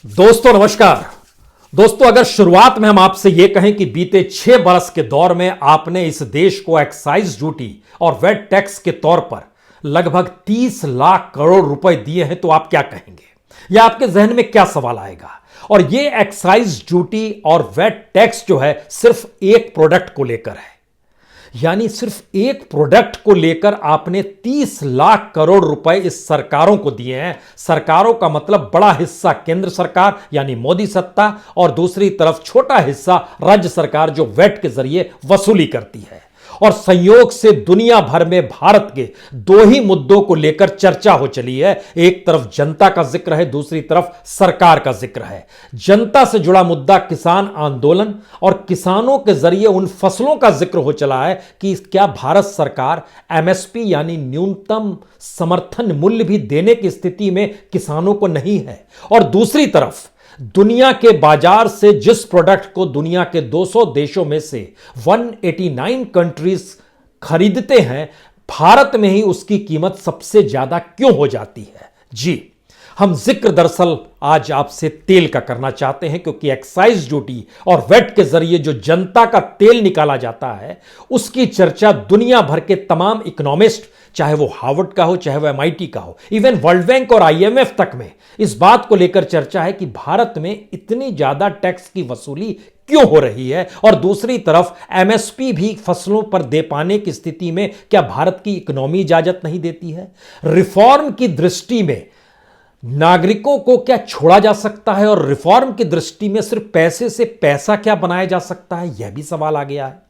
दोस्तों नमस्कार। दोस्तों अगर शुरुआत में हम आपसे यह कहें कि बीते 6 बरस के दौर में आपने इस देश को एक्साइज ड्यूटी और वेट टैक्स के तौर पर लगभग 30 लाख करोड़ रुपए दिए हैं तो आप क्या कहेंगे, या आपके जहन में क्या सवाल आएगा। और यह एक्साइज ड्यूटी और वेट टैक्स जो है सिर्फ एक प्रोडक्ट को लेकर है, यानी सिर्फ एक प्रोडक्ट को लेकर आपने 30 लाख करोड़ रुपए इस सरकारों को दिए हैं। सरकारों का मतलब बड़ा हिस्सा केंद्र सरकार यानी मोदी सत्ता और दूसरी तरफ छोटा हिस्सा राज्य सरकार जो वेट के जरिए वसूली करती है। और संयोग से दुनिया भर में भारत के दो ही मुद्दों को लेकर चर्चा हो चली है। एक तरफ जनता का जिक्र है, दूसरी तरफ सरकार का जिक्र है। जनता से जुड़ा मुद्दा किसान आंदोलन और किसानों के जरिए उन फसलों का जिक्र हो चला है कि क्या भारत सरकार एमएसपी यानी न्यूनतम समर्थन मूल्य भी देने की स्थिति में किसानों को नहीं है। और दूसरी तरफ दुनिया के बाजार से जिस प्रोडक्ट को दुनिया के 200 देशों में से 189 कंट्रीज खरीदते हैं, भारत में ही उसकी कीमत सबसे ज्यादा क्यों हो जाती है। जी, हम जिक्र दरअसल आज आपसे तेल का करना चाहते हैं, क्योंकि एक्साइज ड्यूटी और वेट के जरिए जो जनता का तेल निकाला जाता है उसकी चर्चा दुनिया भर के तमाम इकोनॉमिस्ट, चाहे वो हार्वर्ड का हो चाहे वो एमआईटी का हो, इवन वर्ल्ड बैंक और आईएमएफ तक में इस बात को लेकर चर्चा है कि भारत में इतनी ज्यादा टैक्स की वसूली क्यों हो रही है। और दूसरी तरफ एमएसपी भी फसलों पर दे पाने की स्थिति में क्या भारत की इकोनॉमी इजाजत नहीं देती है। रिफॉर्म की दृष्टि में नागरिकों को क्या छोड़ा जा सकता है, और रिफॉर्म की दृष्टि में सिर्फ पैसे से पैसा क्या बनाया जा सकता है, यह भी सवाल आ गया है।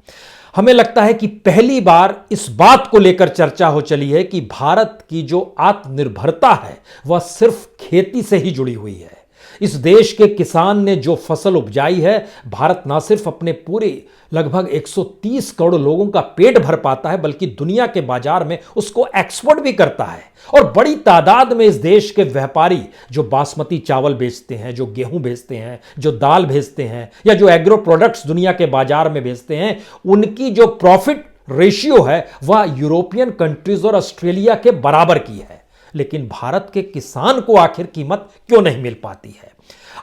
हमें लगता है कि पहली बार इस बात को लेकर चर्चा हो चली है कि भारत की जो आत्मनिर्भरता है वह सिर्फ खेती से ही जुड़ी हुई है। इस देश के किसान ने जो फसल उपजाई है, भारत ना सिर्फ अपने पूरे लगभग 130 करोड़ लोगों का पेट भर पाता है, बल्कि दुनिया के बाजार में उसको एक्सपोर्ट भी करता है। और बड़ी तादाद में इस देश के व्यापारी जो बासमती चावल बेचते हैं, जो गेहूं बेचते हैं, जो दाल बेचते हैं, या जो एग्रो प्रोडक्ट्स दुनिया के बाजार में बेचते हैं, उनकी जो प्रॉफिट रेशियो है वह यूरोपियन कंट्रीज और ऑस्ट्रेलिया के बराबर की है। लेकिन भारत के किसान को आखिर कीमत क्यों नहीं मिल पाती है।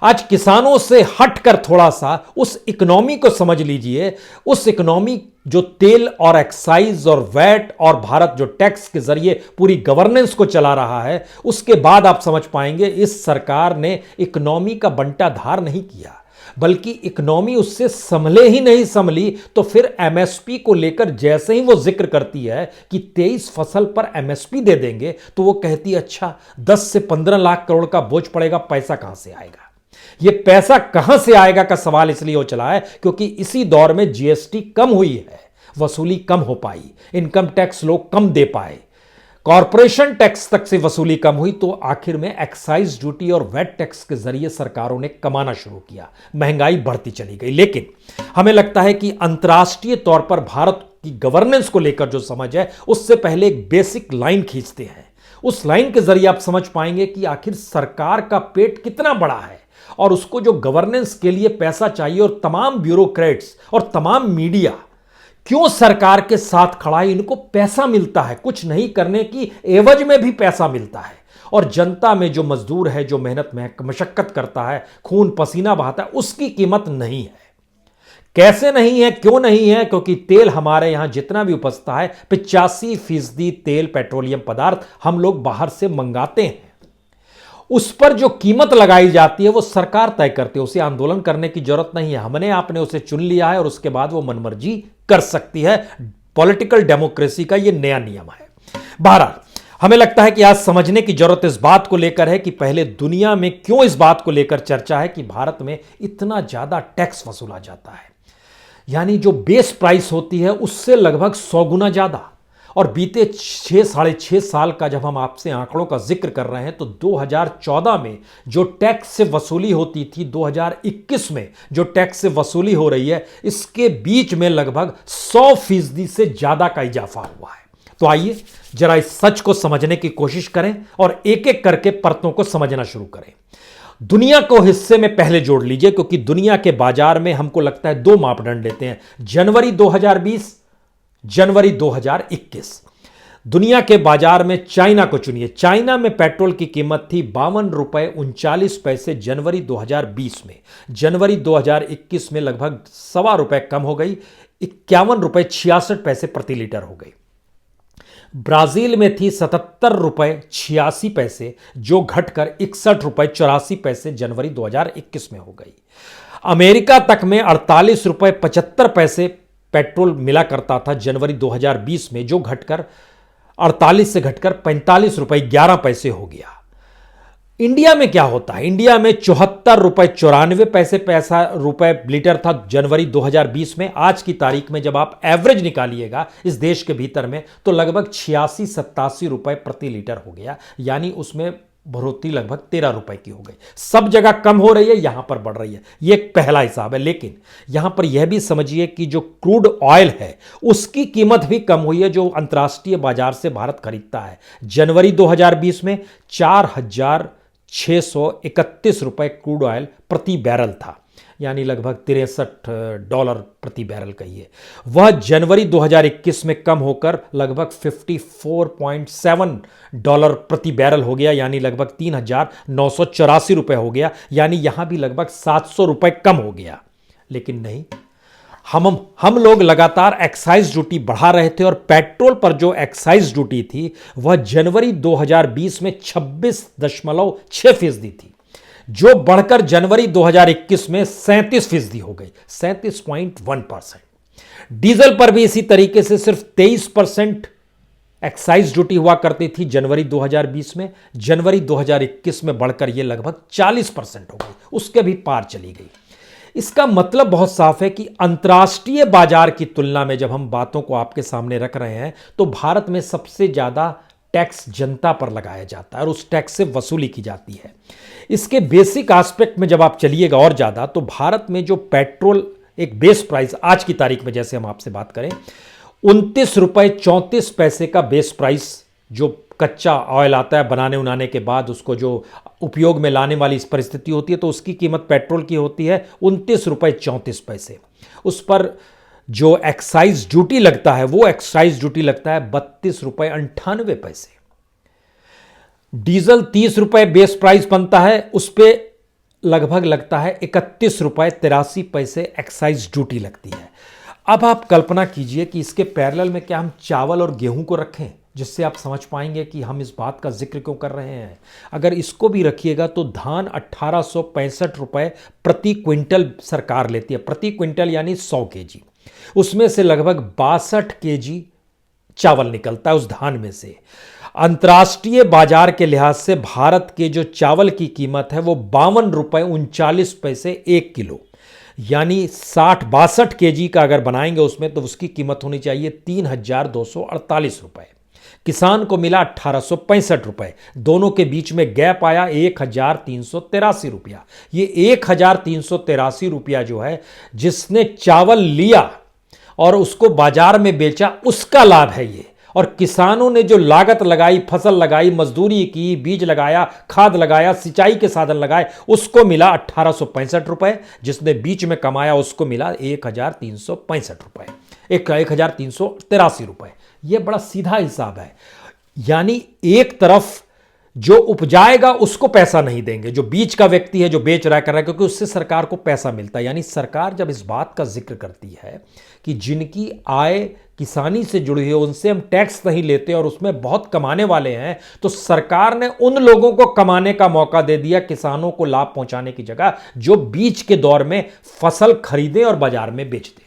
आज किसानों से हटकर थोड़ा सा उस इकोनॉमी को समझ लीजिए, उस इकोनॉमी जो तेल और एक्साइज और वैट और भारत जो टैक्स के जरिए पूरी गवर्नेंस को चला रहा है, उसके बाद आप समझ पाएंगे इस सरकार ने इकोनॉमी का बंटाधार नहीं किया, बल्कि इकोनॉमी उससे संभले ही नहीं संभली। तो फिर एमएसपी को लेकर जैसे ही वो जिक्र करती है कि 23 फसल पर एमएसपी दे देंगे, तो वो कहती है अच्छा 10 से 15 लाख करोड़ का बोझ पड़ेगा, पैसा कहां से आएगा। ये पैसा कहां से आएगा का सवाल इसलिए हो चला है क्योंकि इसी दौर में जीएसटी कम हुई है, वसूली कम हो पाई, इनकम टैक्स लोग कम दे पाए, कॉरपोरेशन टैक्स तक से वसूली कम हुई, तो आखिर में एक्साइज ड्यूटी और वेट टैक्स के जरिए सरकारों ने कमाना शुरू किया, महंगाई बढ़ती चली गई। लेकिन हमें लगता है कि अंतर्राष्ट्रीय तौर पर भारत की गवर्नेंस को लेकर जो समझ है, उससे पहले एक बेसिक लाइन खींचते हैं। उस लाइन के जरिए आप समझ पाएंगे कि आखिर सरकार का पेट कितना बड़ा है और उसको जो गवर्नेंस के लिए पैसा चाहिए, और तमाम ब्यूरोक्रेट्स और तमाम मीडिया क्यों सरकार के साथ खड़ा है। इनको पैसा मिलता है, कुछ नहीं करने की एवज में भी पैसा मिलता है, और जनता में जो मजदूर है, जो मेहनत में मशक्कत करता है, खून पसीना बहाता है, उसकी कीमत नहीं है। कैसे नहीं है, क्यों नहीं है? क्योंकि तेल हमारे यहां जितना भी उपजता है 85% तेल पेट्रोलियम पदार्थ हम लोग बाहर से मंगाते हैं। उस पर जो कीमत लगाई जाती है वो सरकार तय करती है, उसे आंदोलन करने की जरूरत नहीं है। हमने आपने उसे चुन लिया है और उसके बाद वो मनमर्जी कर सकती है। पॉलिटिकल डेमोक्रेसी का ये नया नियम है। बहरहाल हमें लगता है कि आज समझने की जरूरत इस बात को लेकर है कि पहले दुनिया में क्यों इस बात को लेकर चर्चा है कि भारत में इतना ज्यादा टैक्स वसूला जाता है, यानी जो बेस प्राइस होती है उससे लगभग 100 गुना ज्यादा। और बीते 6-6.5 साल का जब हम आपसे आंकड़ों का जिक्र कर रहे हैं, तो 2014 में जो टैक्स से वसूली होती थी, 2021 में जो टैक्स से वसूली हो रही है, इसके बीच में लगभग 100% से ज्यादा का इजाफा हुआ है। तो आइए जरा इस सच को समझने की कोशिश करें और एक एक करके परतों को समझना शुरू करें। दुनिया को हिस्से में पहले जोड़ लीजिए, क्योंकि दुनिया के बाजार में हमको लगता है 2 मापदंड लेते हैं, जनवरी 2020, जनवरी 2021। दुनिया के बाजार में चाइना को चुनिए। चाइना में पेट्रोल की कीमत थी 52 रुपए 39 पैसे जनवरी 2020 में। जनवरी 2021 में लगभग ₹1.25 कम हो गई, 51 रुपए 66 पैसे प्रति लीटर हो गई। ब्राजील में थी 77 रुपए 86 पैसे, जो घटकर 61 रुपए 84 पैसे जनवरी 2021 में हो गई। अमेरिका तक में 48 रुपए 75 पैसे पेट्रोल मिला करता था जनवरी 2020 में, जो घटकर 48 से घटकर 45 रुपए 11 पैसे हो गया। इंडिया में क्या होता है? इंडिया में 74 रुपए 94 पैसे लीटर था जनवरी 2020 में। आज की तारीख में जब आप एवरेज निकालिएगा इस देश के भीतर में, तो लगभग 86-87 रुपए प्रति लीटर हो गया, यानी उसमें बढ़ोतरी लगभग 13 रुपए की हो गई। सब जगह कम हो रही है, यहां पर बढ़ रही है। यह एक पहला हिसाब है। लेकिन यहां पर यह भी समझिए कि जो क्रूड ऑयल है उसकी कीमत भी कम हुई है, जो अंतर्राष्ट्रीय बाजार से भारत खरीदता है। जनवरी 2020 में 4,631 रुपए क्रूड ऑयल प्रति बैरल था, यानी लगभग $63 प्रति बैरल कहिए। वह जनवरी 2021 में कम होकर लगभग $54.7 प्रति बैरल हो गया, यानी लगभग 3,984 रुपए हो गया, यानी यहां भी लगभग 700 रुपए कम हो गया। लेकिन नहीं, हम लोग लगातार एक्साइज ड्यूटी बढ़ा रहे थे, और पेट्रोल पर जो एक्साइज ड्यूटी थी वह जनवरी 2020 में 26.6% थी, जो बढ़कर जनवरी 2021 में 37% हो गई, 37.1%। डीजल पर भी इसी तरीके से सिर्फ 23% एक्साइज ड्यूटी हुआ करती थी जनवरी 2020 में। जनवरी 2021 में बढ़कर यह लगभग 40% हो गई, उसके भी पार चली गई। इसका मतलब बहुत साफ है कि अंतर्राष्ट्रीय बाजार की तुलना में जब हम बातों को आपके सामने रख रहे हैं, तो भारत में सबसे ज्यादा टैक्स जनता पर लगाया जाता है और उस टैक्स से वसूली की जाती है। इसके बेसिक एस्पेक्ट में जब आप चलिएगा और ज्यादा, तो भारत में जो पेट्रोल एक बेस प्राइस आज की तारीख में, जैसे हम आपसे बात करें, 29 रुपए 34 पैसे का बेस प्राइस, जो कच्चा ऑयल आता है बनाने उनाने के बाद, उसको जो उपयोग में लाने वाली इस परिस्थिति होती है, तो उसकी कीमत पेट्रोल की होती है 29 रुपए 34 पैसे। उस पर जो एक्साइज ड्यूटी लगता है, वो एक्साइज ड्यूटी लगता है 32 रुपए 98 पैसे। डीजल 30 रुपए बेस प्राइस बनता है, उस पर लगभग लगता है 31 रुपए 83 पैसे एक्साइज ड्यूटी लगती है। अब आप कल्पना कीजिए कि इसके पैरेलल में क्या हम चावल और गेहूं को रखें, जिससे आप समझ पाएंगे कि हम इस बात का जिक्र क्यों कर रहे हैं। अगर इसको भी रखिएगा तो धान 1865 रुपए प्रति क्विंटल सरकार लेती है, प्रति क्विंटल यानी 100 केजी। उसमें से लगभग 62 केजी चावल निकलता है उस धान में से। अंतर्राष्ट्रीय बाजार के लिहाज से भारत के जो चावल की कीमत है वो 52 रुपए 39 पैसे 1 किलो, यानी 62 केजी का अगर बनाएंगे उसमें, तो उसकी कीमत होनी चाहिए 3,248 रुपए। किसान को मिला 1865 रुपए। दोनों के बीच में गैप आया 1,383 रुपया। ये 1,383 रुपया जो है, जिसने चावल लिया और उसको बाजार में बेचा, उसका लाभ है ये। और किसानों ने जो लागत लगाई, फसल लगाई, मजदूरी की, बीज लगाया, खाद लगाया, सिंचाई के साधन लगाए, उसको मिला 1865 रुपए। जिसने बीच में कमाया उसको मिला 1,365 रुपए, 1,383 रुपए। यह बड़ा सीधा हिसाब है। यानी एक तरफ जो उपजाएगा उसको पैसा नहीं देंगे, जो बीच का व्यक्ति है, जो बेच रहा है, कर रहा है, क्योंकि उससे सरकार को पैसा मिलता है। यानी सरकार जब इस बात का जिक्र करती है कि जिनकी आय किसानी से जुड़ी है उनसे हम टैक्स नहीं लेते और उसमें बहुत कमाने वाले हैं, तो सरकार ने उन लोगों को कमाने का मौका दे दिया, किसानों को लाभ पहुंचाने की जगह, जो बीच के दौर में फसल खरीदे और बाजार में बेच दें।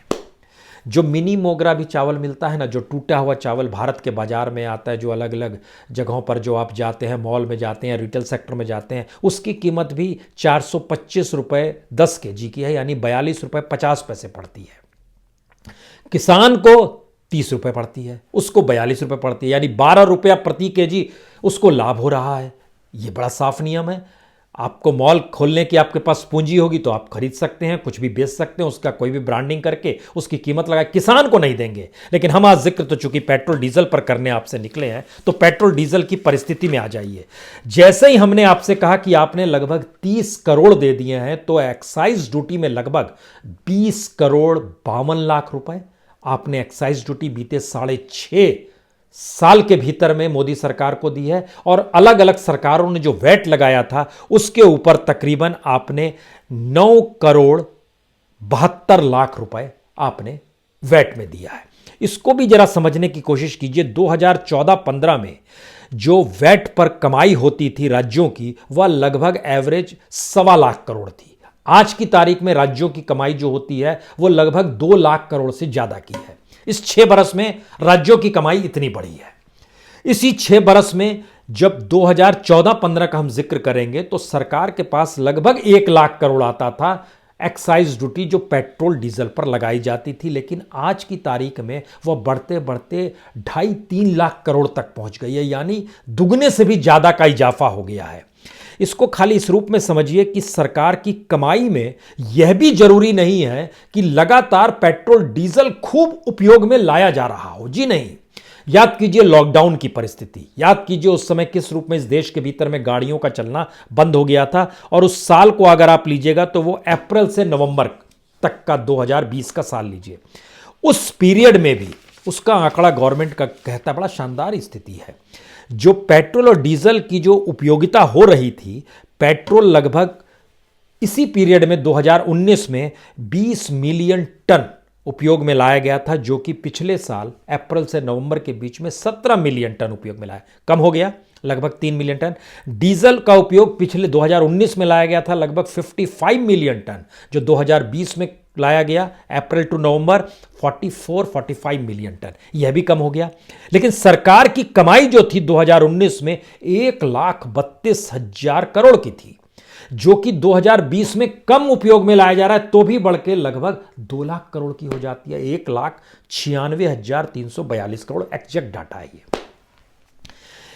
जो मिनी मोगरा भी चावल मिलता है ना, जो टूटा हुआ चावल भारत के बाजार में आता है, जो अलग अलग जगहों पर जो आप जाते हैं, मॉल में जाते हैं, रिटेल सेक्टर में जाते हैं, उसकी कीमत भी 425 रुपए 10 केजी की है, यानी 42 रुपए 50 पैसे पड़ती है। किसान को 30 रुपए पड़ती है, उसको 42 रुपए पड़ती है, यानी 12 रुपया प्रति केजी उसको लाभ हो रहा है। यह बड़ा साफ नियम है। आपको मॉल खोलने की आपके पास पूंजी होगी तो आप खरीद सकते हैं, कुछ भी बेच सकते हैं, उसका कोई भी ब्रांडिंग करके उसकी कीमत लगा, किसान को नहीं देंगे। लेकिन हम आज जिक्र तो चूंकि पेट्रोल डीजल पर करने आपसे निकले हैं, तो पेट्रोल डीजल की परिस्थिति में आ जाइए। जैसे ही हमने आपसे कहा कि आपने लगभग 30 करोड़ दे दिए हैं, तो एक्साइज ड्यूटी में लगभग 20 करोड़ 52 लाख रुपए आपने एक्साइज ड्यूटी बीते 6.5 साल के भीतर में मोदी सरकार को दी है, और अलग अलग सरकारों ने जो वैट लगाया था उसके ऊपर तकरीबन आपने 9,72,00,000 रुपए आपने वैट में दिया है। इसको भी जरा समझने की कोशिश कीजिए। 2014-15 में जो वैट पर कमाई होती थी राज्यों की, वह लगभग एवरेज 1.25 करोड़ थी। आज की तारीख में राज्यों की कमाई जो होती है वो लगभग 2 लाख करोड़ से ज्यादा की है। इस 6 बरस में राज्यों की कमाई इतनी बढ़ी है। इसी 6 बरस में जब 2014-15 का हम जिक्र करेंगे तो सरकार के पास लगभग 1 लाख करोड़ आता था एक्साइज ड्यूटी जो पेट्रोल डीजल पर लगाई जाती थी, लेकिन आज की तारीख में वह बढ़ते बढ़ते 2.5-3 लाख करोड़ तक पहुंच गई है, यानी दुगने से भी ज्यादा का इजाफा हो गया है। इसको खाली इस रूप में समझिए कि सरकार की कमाई में यह भी जरूरी नहीं है कि लगातार पेट्रोल डीजल खूब उपयोग में लाया जा रहा हो। जी नहीं। याद कीजिए लॉकडाउन की परिस्थिति, याद कीजिए उस समय किस रूप में इस देश के भीतर में गाड़ियों का चलना बंद हो गया था, और उस साल को अगर आप लीजिएगा तो वो अप्रैल से नवंबर तक का 2020 का साल लीजिए। उस पीरियड में भी उसका आंकड़ा गवर्नमेंट का कहता बड़ा शानदार स्थिति है। जो पेट्रोल और डीजल की जो उपयोगिता हो रही थी, पेट्रोल लगभग इसी पीरियड में 2019 में 20 मिलियन टन उपयोग में लाया गया था, जो कि पिछले साल अप्रैल से नवंबर के बीच में 17 मिलियन टन उपयोग में लाया, कम हो गया लगभग 3 मिलियन टन। डीजल का उपयोग पिछले 2019 में लाया गया था लगभग 55 मिलियन टन, जो 2020 में लाया गया अप्रैल टू नवंबर 44-45 मिलियन टन, यह भी कम हो गया। लेकिन सरकार की कमाई जो थी 2019 में 1,32,000 करोड़ की थी, जो कि 2020 में कम उपयोग में लाया जा रहा है तो भी बढ़ के लगभग 2 लाख करोड़ की हो जाती है। 1,96,342 करोड़ एग्जैक्ट डाटा है ये।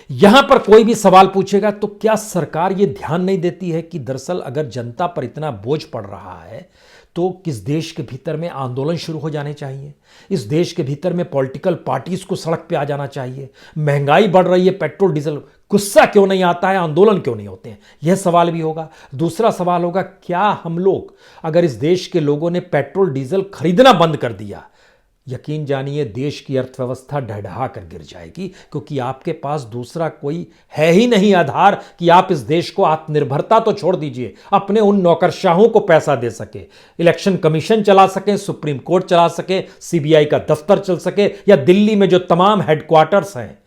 यहां पर कोई भी सवाल पूछेगा तो क्या सरकार यह ध्यान नहीं देती है कि दरअसल अगर जनता पर इतना बोझ पड़ रहा है तो किस देश के भीतर में आंदोलन शुरू हो जाने चाहिए, इस देश के भीतर में पॉलिटिकल पार्टीज को सड़क पे आ जाना चाहिए। महंगाई बढ़ रही है, पेट्रोल डीजल, गुस्सा क्यों नहीं आता है, आंदोलन क्यों नहीं होते हैं, यह सवाल भी होगा। दूसरा सवाल होगा, क्या हम लोग अगर इस देश के लोगों ने पेट्रोल डीजल खरीदना बंद कर दिया, यकीन जानिए देश की अर्थव्यवस्था ढहढहा कर गिर जाएगी, क्योंकि आपके पास दूसरा कोई है ही नहीं आधार कि आप इस देश को आत्मनिर्भरता तो छोड़ दीजिए, अपने उन नौकरशाहों को पैसा दे सके, इलेक्शन कमीशन चला सके, सुप्रीम कोर्ट चला सके, सीबीआई का दफ्तर चल सके, या दिल्ली में जो तमाम हेडक्वार्टर्स हैं।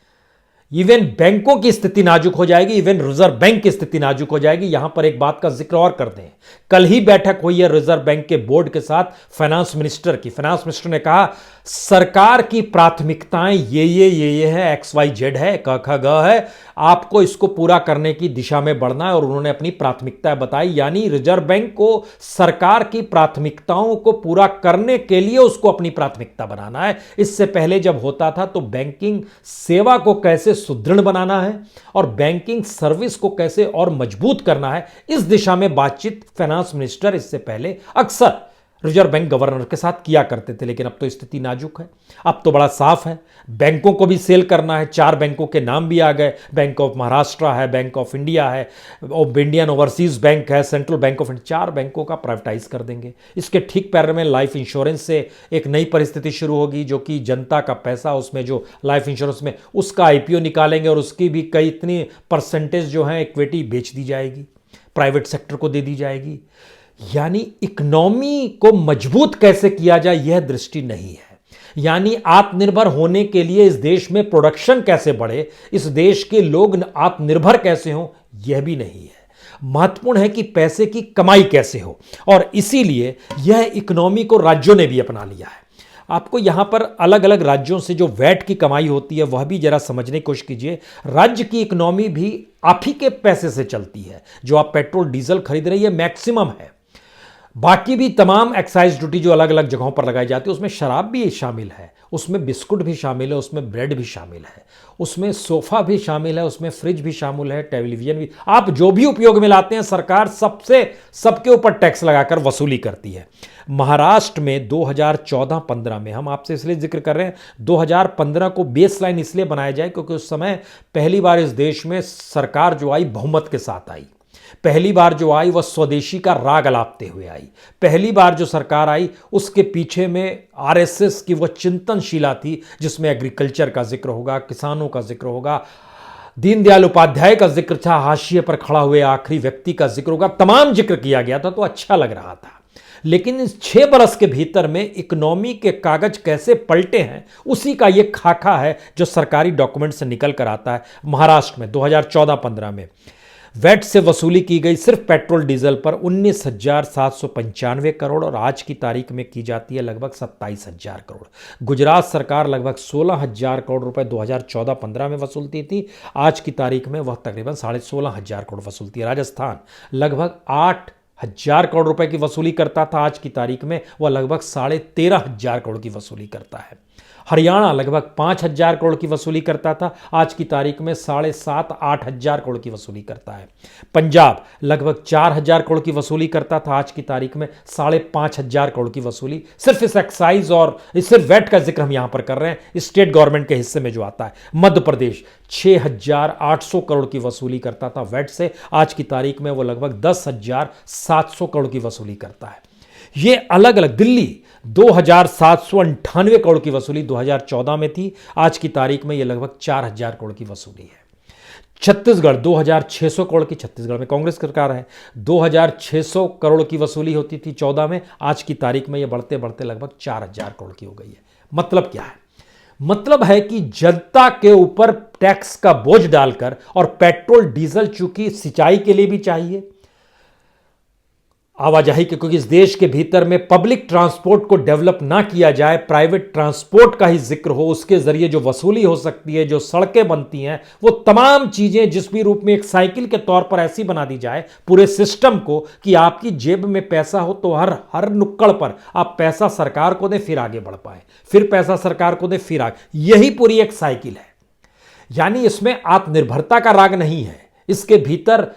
इवन बैंकों की स्थिति नाजुक हो जाएगी, इवन रिजर्व बैंक की स्थिति नाजुक हो जाएगी। यहां पर एक बात का जिक्र और कर दें, कल ही बैठक हुई है रिजर्व बैंक के बोर्ड के साथ फाइनेंस मिनिस्टर की। फाइनेंस मिनिस्टर ने कहा सरकार की प्राथमिकताएं ये है, XYZ है, क ख ग है, आपको इसको पूरा करने की दिशा में बढ़ना है, और उन्होंने अपनी प्राथमिकताएं बताई। यानी रिजर्व बैंक को सरकार की प्राथमिकताओं को पूरा करने के लिए उसको अपनी प्राथमिकता बनाना है। इससे पहले जब होता था तो बैंकिंग सेवा को कैसे सुदृढ़ बनाना है और बैंकिंग सर्विस को कैसे और मजबूत करना है, इस दिशा में बातचीत फाइनेंस मिनिस्टर इससे पहले अक्सर रिजर्व बैंक गवर्नर के साथ किया करते थे। लेकिन अब तो स्थिति नाजुक है, अब तो बड़ा साफ है, बैंकों को भी सेल करना है। 4 बैंकों के नाम भी आ गए, बैंक ऑफ महाराष्ट्र है, बैंक ऑफ इंडिया है, इंडियन ओवरसीज बैंक है, सेंट्रल बैंक ऑफ इंडिया, 4 बैंकों का प्राइवेटाइज कर देंगे। इसके ठीक पैर में लाइफ इंश्योरेंस से एक नई परिस्थिति शुरू होगी, जो कि जनता का पैसा उसमें जो लाइफ इंश्योरेंस में उसका IPO निकालेंगे, और उसकी भी कई इतनी परसेंटेज जो है इक्विटी बेच दी जाएगी, प्राइवेट सेक्टर को दे दी जाएगी। यानी इकोनॉमी को मजबूत कैसे किया जाए यह दृष्टि नहीं है। यानी आत्मनिर्भर होने के लिए इस देश में प्रोडक्शन कैसे बढ़े, इस देश के लोग आत्मनिर्भर कैसे हों, यह भी नहीं है। महत्वपूर्ण है कि पैसे की कमाई कैसे हो, और इसीलिए यह इकोनॉमी को राज्यों ने भी अपना लिया है। आपको यहां पर अलग अलग राज्यों से जो वैट की कमाई होती है वह भी जरा समझने की कोशिश कीजिए। राज्य की इकोनॉमी भी आप ही के पैसे से चलती है। जो आप पेट्रोल डीजल खरीद रही है मैक्सिमम है, बाकी भी तमाम एक्साइज ड्यूटी जो अलग अलग जगहों पर लगाई जाती है, उसमें शराब भी शामिल है, उसमें बिस्कुट भी शामिल है, उसमें ब्रेड भी शामिल है, उसमें सोफा भी शामिल है, उसमें फ्रिज भी शामिल है, टेलीविजन भी, आप जो भी उपयोग में लाते हैं सरकार सबके ऊपर टैक्स लगाकर वसूली करती है। महाराष्ट्र में 2014-15 में, हम आपसे इसलिए जिक्र कर रहे हैं 2015 को बेसलाइन इसलिए बनाया जाए क्योंकि उस समय पहली बार इस देश में सरकार जो आई बहुमत के साथ आई। पहली बार जो आई वह स्वदेशी का राग अलापते हुए आई। पहली बार जो सरकार आई उसके पीछे में आरएसएस की वह चिंतनशीला थी, जिसमें एग्रीकल्चर का जिक्र होगा, किसानों का जिक्र होगा, दीनदयाल उपाध्याय का जिक्र था, हाशिए पर खड़ा हुए आखिरी व्यक्ति का जिक्र होगा, तमाम जिक्र किया गया था, तो अच्छा लग रहा था। लेकिन इस 6 बरस के भीतर में इकोनॉमी के कागज कैसे पलटे हैं, उसी का यह खाका है जो सरकारी डॉक्यूमेंट से निकल कर आता है। महाराष्ट्र में 2014-15 में वैट से वसूली की गई सिर्फ पेट्रोल डीजल पर 19,795 करोड़ और आज की तारीख में की जाती है लगभग 27,000 करोड़। गुजरात सरकार लगभग 16,000 करोड़ रुपए 2014-15 में वसूलती थी, आज की तारीख में वह तकरीबन 16,500 करोड़ वसूलती है। राजस्थान लगभग 8,000 करोड़ रुपए की वसूली करता था, आज की तारीख में वह लगभग 13,500 करोड़ की वसूली करता है। हरियाणा लगभग 5,000 करोड़ की वसूली करता था, आज की तारीख में 7,500-8,000 करोड़ की वसूली करता है। पंजाब लगभग 4,000 करोड़ की वसूली करता था, आज की तारीख में 5,500 करोड़ की वसूली। सिर्फ इस एक्साइज और सिर्फ वैट का जिक्र हम यहां पर कर रहे हैं, स्टेट गवर्नमेंट के हिस्से में जो आता है। मध्य प्रदेश 6,800 करोड़ की वसूली करता था वैट से, आज की तारीख में वो लगभग 10,700 करोड़ की वसूली करता है। ये अलग अलग। दिल्ली 2,798 करोड़ की वसूली 2014 में थी, आज की तारीख में यह लगभग 4,000 करोड़ की वसूली है। छत्तीसगढ़ 2,600 करोड़ की, छत्तीसगढ़ में कांग्रेस सरकार है, 2,600 करोड़ की वसूली होती थी 14 में, आज की तारीख में यह बढ़ते बढ़ते लगभग 4,000 करोड़ की हो गई है। मतलब क्या है? मतलब है कि जनता के ऊपर टैक्स का बोझ डालकर, और पेट्रोल डीजल चूंकि सिंचाई के लिए भी चाहिए, आवाजाही के, क्योंकि इस देश के भीतर में पब्लिक ट्रांसपोर्ट को डेवलप ना किया जाए, प्राइवेट ट्रांसपोर्ट का ही जिक्र हो, उसके जरिए जो वसूली हो सकती है, जो सड़कें बनती हैं, वो तमाम चीजें जिस भी रूप में एक साइकिल के तौर पर ऐसी बना दी जाए पूरे सिस्टम को कि आपकी जेब में पैसा हो तो हर नुक्कड़ पर आप पैसा सरकार को दें, फिर आगे बढ़ पाए, फिर पैसा सरकार को दें, फिर आगे। यही पूरी एक साइकिल है। यानी इसमें आत्मनिर्भरता का राग नहीं है, इसके भीतर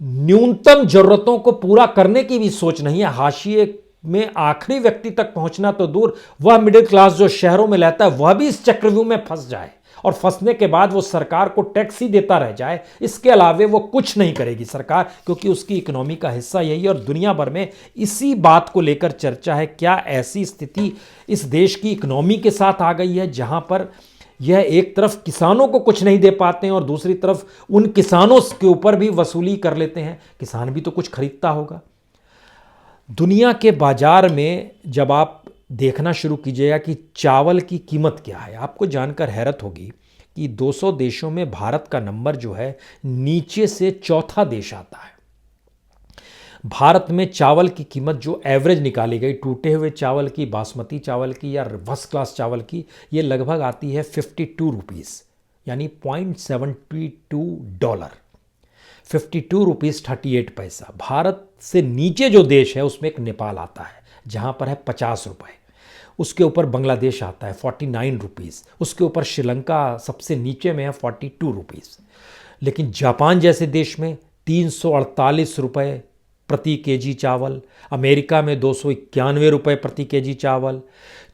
न्यूनतम जरूरतों को पूरा करने की भी सोच नहीं है। हाशिए में आखिरी व्यक्ति तक पहुंचना तो दूर, वह मिडिल क्लास जो शहरों में रहता है वह भी इस चक्रव्यूह में फंस जाए, और फंसने के बाद वो सरकार को टैक्स ही देता रह जाए, इसके अलावे वो कुछ नहीं करेगी सरकार, क्योंकि उसकी इकोनॉमी का हिस्सा यही है। और दुनिया भर में इसी बात को लेकर चर्चा है। क्या ऐसी स्थिति इस देश की इकोनॉमी के साथ आ गई है जहां पर यह एक तरफ किसानों को कुछ नहीं दे पाते हैं और दूसरी तरफ उन किसानों के ऊपर भी वसूली कर लेते हैं? किसान भी तो कुछ खरीदता होगा। दुनिया के बाजार में जब आप देखना शुरू कीजिएगा कि चावल की कीमत क्या है, आपको जानकर हैरत होगी कि 200 देशों में भारत का नंबर जो है नीचे से चौथा देश आता है। भारत में चावल की कीमत जो एवरेज निकाली गई, टूटे हुए चावल की, बासमती चावल की या फर्स्ट क्लास चावल की, ये लगभग आती है 52 रुपीज़, यानी $0.72, 52 रुपीज़ 38 पैसा। भारत से नीचे जो देश है उसमें एक नेपाल आता है जहाँ पर है 50 रुपये, उसके ऊपर बांग्लादेश आता है 49 रुपीज़, उसके ऊपर श्रीलंका सबसे नीचे में है 42 रुपीज़। लेकिन जापान जैसे देश में 348 रुपये प्रति केजी चावल, अमेरिका में 291 रुपये प्रति केजी चावल,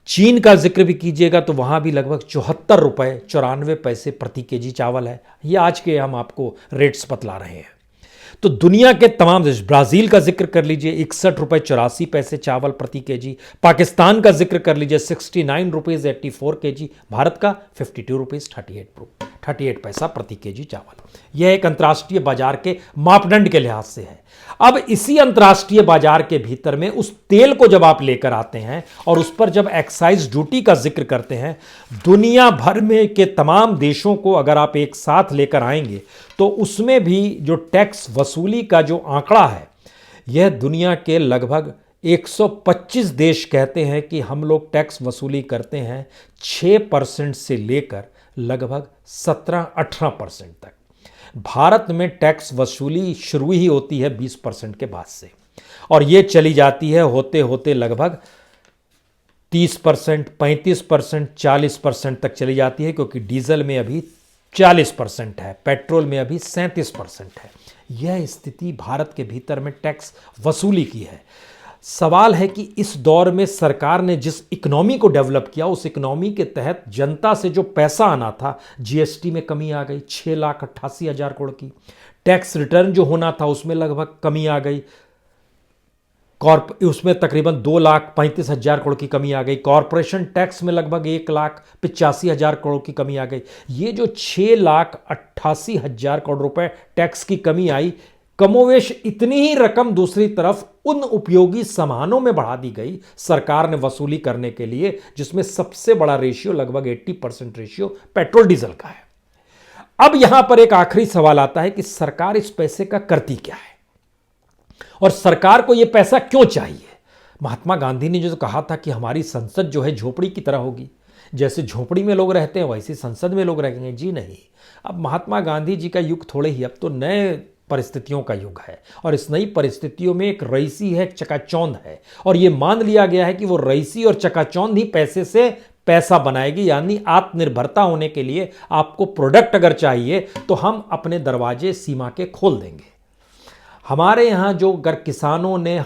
चीन का जिक्र भी कीजिएगा तो वहाँ भी लगभग 74 रुपये 94 पैसे प्रति केजी चावल है। ये आज के हम आपको रेट्स बतला रहे हैं। तो दुनिया के तमाम देश, ब्राज़ील का जिक्र कर लीजिए 61 रुपये 84 पैसे चावल प्रति केजी, पाकिस्तान का जिक्र कर लीजिए 69 रुपीज़ 84 केजी, भारत का 52 रुपीज़ 38 पैसा प्रति केजी चावल। यह एक अंतर्राष्ट्रीय बाजार के मापदंड के लिहाज से है। अब इसी अंतर्राष्ट्रीय बाजार के भीतर में उस तेल को जब आप लेकर आते हैं और उस पर जब एक्साइज ड्यूटी का जिक्र करते हैं, दुनिया भर में के तमाम देशों को अगर आप एक साथ लेकर आएंगे तो उसमें भी जो टैक्स वसूली का जो आंकड़ा है, यह दुनिया के लगभग 125 देश कहते हैं कि हम लोग टैक्स वसूली करते हैं 6% से लेकर लगभग 17-18% तक। भारत में टैक्स वसूली शुरू ही होती है 20% के बाद से, और ये चली जाती है होते होते लगभग 30%, 35%, 40% तक चली जाती है, क्योंकि डीजल में अभी 40% है, पेट्रोल में अभी 37% है। यह स्थिति भारत के भीतर में टैक्स वसूली की है। सवाल है कि इस दौर में सरकार ने जिस इकोनॉमी को डेवलप किया, उस इकोनॉमी के तहत जनता से जो पैसा आना था, जीएसटी में कमी आ गई 6,88,000 करोड़ की, टैक्स रिटर्न जो होना था उसमें लगभग कमी आ गई, उसमें तकरीबन 2,35,000 करोड़ की कमी आ गई, कॉरपोरेशन टैक्स में लगभग 1,85,000 करोड़ की कमी आ गई। ये जो 6,88,000 करोड़ रुपए टैक्स की कमी आई, कमोवेश इतनी ही रकम दूसरी तरफ उन उपयोगी सामानों में बढ़ा दी गई सरकार ने वसूली करने के लिए, जिसमें सबसे बड़ा रेशियो लगभग 80% रेशियो पेट्रोल डीजल का है। अब यहां पर एक आखिरी सवाल आता है कि सरकार इस पैसे का करती क्या है और सरकार को यह पैसा क्यों चाहिए। महात्मा गांधी ने जो कहा था कि हमारी संसद जो है झोपड़ी की तरह होगी, जैसे झोपड़ी में लोग रहते हैं वैसे संसद में लोग रहेंगे। जी नहीं, अब महात्मा गांधी जी का युग थोड़े ही, अब तो नए परिस्थितियों का युग है और इस नई परिस्थितियों में एक रईसी है, एक चकाचौंध है, और यह मान लिया गया है कि वो रईसी और चकाचौंध ही पैसे से पैसा बनाएगी। यानी आत्मनिर्भरता होने के लिए आपको प्रोडक्ट अगर चाहिए तो हम अपने दरवाजे सीमा के खोल देंगे। हमारे यहां जो अगर किसानों ने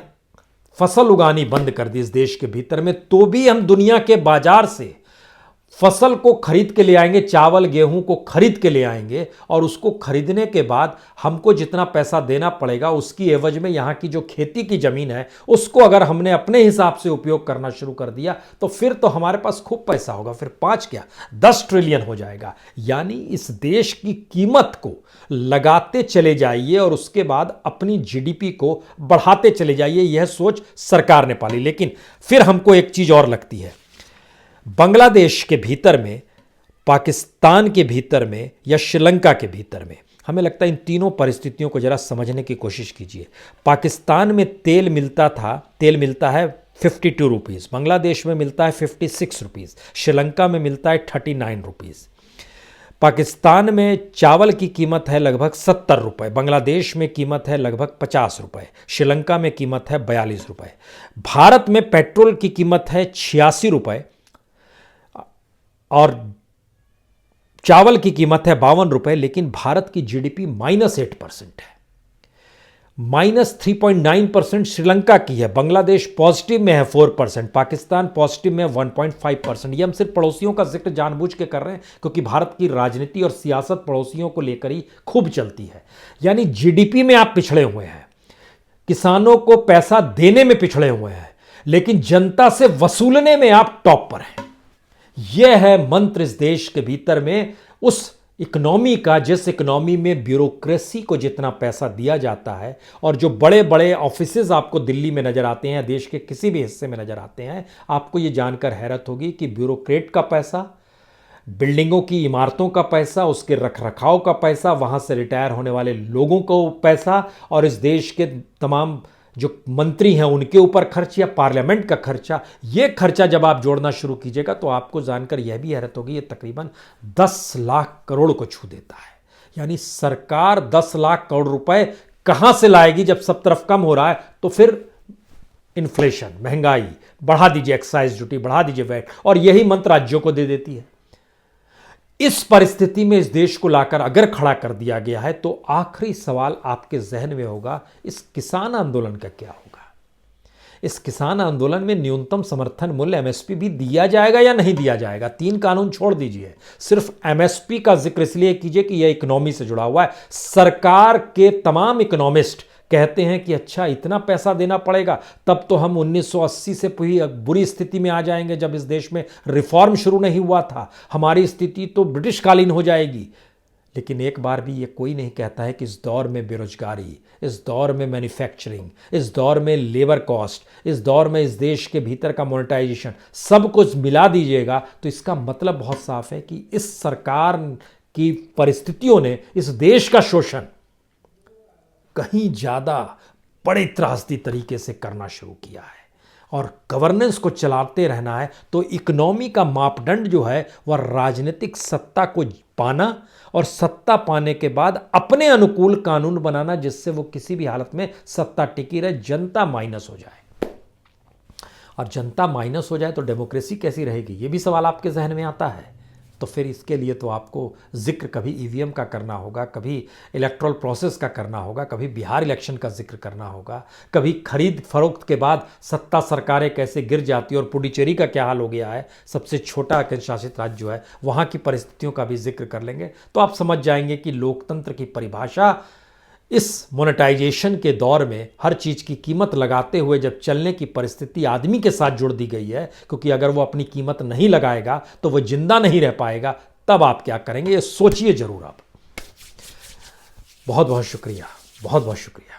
फसल उगानी बंद कर दी इस देश के भीतर में, तो भी हम दुनिया के बाजार से फसल को खरीद के ले आएंगे, चावल गेहूं को खरीद के ले आएंगे, और उसको खरीदने के बाद हमको जितना पैसा देना पड़ेगा उसकी एवज में यहां की जो खेती की जमीन है उसको अगर हमने अपने हिसाब से उपयोग करना शुरू कर दिया तो फिर तो हमारे पास खूब पैसा होगा। फिर 5 क्या 10 ट्रिलियन हो जाएगा। यानी इस देश की कीमत को लगाते चले जाइए और उसके बाद अपनी जीडीपी को बढ़ाते चले जाइए, यह सोच सरकार ने पाली। लेकिन फिर हमको एक चीज और लगती है, बांग्लादेश के भीतर में, पाकिस्तान के भीतर में या श्रीलंका के भीतर में, हमें लगता है इन तीनों परिस्थितियों को जरा समझने की कोशिश कीजिए। पाकिस्तान में तेल मिलता है 52 रुपीज़, बांग्लादेश में मिलता है 56 रुपीज़, श्रीलंका में मिलता है 39 रुपीज़। पाकिस्तान में चावल की कीमत है लगभग 70 रुपये, बांग्लादेश में कीमत है लगभग 50 रुपये, श्रीलंका में कीमत है 42 रुपये। भारत में पेट्रोल की कीमत है 86 रुपये और चावल की कीमत है 52 रुपये। लेकिन भारत की जीडीपी -8% है, -3.9% श्रीलंका की है, बांग्लादेश पॉजिटिव में है 4%, पाकिस्तान पॉजिटिव में 1.5%। ये हम सिर्फ पड़ोसियों का जिक्र जानबूझ के कर रहे हैं क्योंकि भारत की राजनीति और सियासत पड़ोसियों को लेकर ही खूब चलती है। यानी जीडीपी में आप पिछड़े हुए हैं, किसानों को पैसा देने में पिछड़े हुए हैं, लेकिन जनता से वसूलने में आप टॉप पर हैं। यह है मंत्र इस देश के भीतर में उस इकोनॉमी का, जिस इकोनॉमी में ब्यूरोक्रेसी को जितना पैसा दिया जाता है और जो बड़े बड़े ऑफिसेज आपको दिल्ली में नजर आते हैं, देश के किसी भी हिस्से में नजर आते हैं, आपको यह जानकर हैरत होगी कि ब्यूरोक्रेट का पैसा, बिल्डिंगों की इमारतों का पैसा, उसके रखरखाव का पैसा, वहां से रिटायर होने वाले लोगों को पैसा, और इस देश के तमाम जो मंत्री हैं उनके ऊपर खर्च या पार्लियामेंट का खर्चा, ये खर्चा जब आप जोड़ना शुरू कीजिएगा तो आपको जानकर यह भी हैरत होगी, ये तकरीबन 10 लाख करोड़ को छू देता है। यानी सरकार 10 लाख करोड़ रुपए कहां से लाएगी जब सब तरफ कम हो रहा है? तो फिर इन्फ्लेशन, महंगाई, बढ़ा दीजिए एक्साइज ड्यूटी, बढ़ा दीजिए वैट, और यही मंत्र राज्यों को दे देती है। इस परिस्थिति में इस देश को लाकर अगर खड़ा कर दिया गया है तो आखिरी सवाल आपके जहन में होगा, इस किसान आंदोलन का क्या होगा? इस किसान आंदोलन में न्यूनतम समर्थन मूल्य एमएसपी भी दिया जाएगा या नहीं दिया जाएगा? 3 कानून छोड़ दीजिए, सिर्फ एमएसपी का जिक्र इसलिए कीजिए कि यह इकोनॉमी से जुड़ा हुआ है। सरकार के तमाम इकोनॉमिस्ट कहते हैं कि अच्छा इतना पैसा देना पड़ेगा, तब तो हम 1980 से बुरी स्थिति में आ जाएंगे जब इस देश में रिफॉर्म शुरू नहीं हुआ था, हमारी स्थिति तो ब्रिटिश कालीन हो जाएगी। लेकिन एक बार भी ये कोई नहीं कहता है कि इस दौर में बेरोजगारी, इस दौर में मैन्युफैक्चरिंग, इस दौर में लेबर कॉस्ट, इस दौर में इस देश के भीतर का मोनेटाइजेशन, सब कुछ मिला दीजिएगा तो इसका मतलब बहुत साफ है कि इस सरकार की परिस्थितियों ने इस देश का शोषण कहीं ज्यादा बड़े त्रासदी तरीके से करना शुरू किया है। और गवर्नेंस को चलाते रहना है तो इकोनॉमी का मापदंड जो है वह राजनीतिक सत्ता को पाना और सत्ता पाने के बाद अपने अनुकूल कानून बनाना, जिससे वो किसी भी हालत में सत्ता टिकी रहे, जनता माइनस हो जाए। और जनता माइनस हो जाए तो डेमोक्रेसी कैसी रहेगी, ये भी सवाल आपके जहन में आता है। तो फिर इसके लिए तो आपको जिक्र कभी ईवीएम का करना होगा, कभी इलेक्ट्रल प्रोसेस का करना होगा, कभी बिहार इलेक्शन का जिक्र करना होगा, कभी खरीद फरोख्त के बाद सत्ता सरकारें कैसे गिर जाती है और पुडुचेरी का क्या हाल हो गया है, सबसे छोटा केंद्र शासित राज्य जो है, वहाँ की परिस्थितियों का भी जिक्र कर लेंगे। तो आप समझ जाएंगे कि लोकतंत्र की परिभाषा इस मोनेटाइजेशन के दौर में हर चीज की कीमत लगाते हुए जब चलने की परिस्थिति आदमी के साथ जुड़ दी गई है, क्योंकि अगर वो अपनी कीमत नहीं लगाएगा तो वो जिंदा नहीं रह पाएगा, तब आप क्या करेंगे ये सोचिए जरूर आप। बहुत बहुत शुक्रिया, बहुत बहुत शुक्रिया।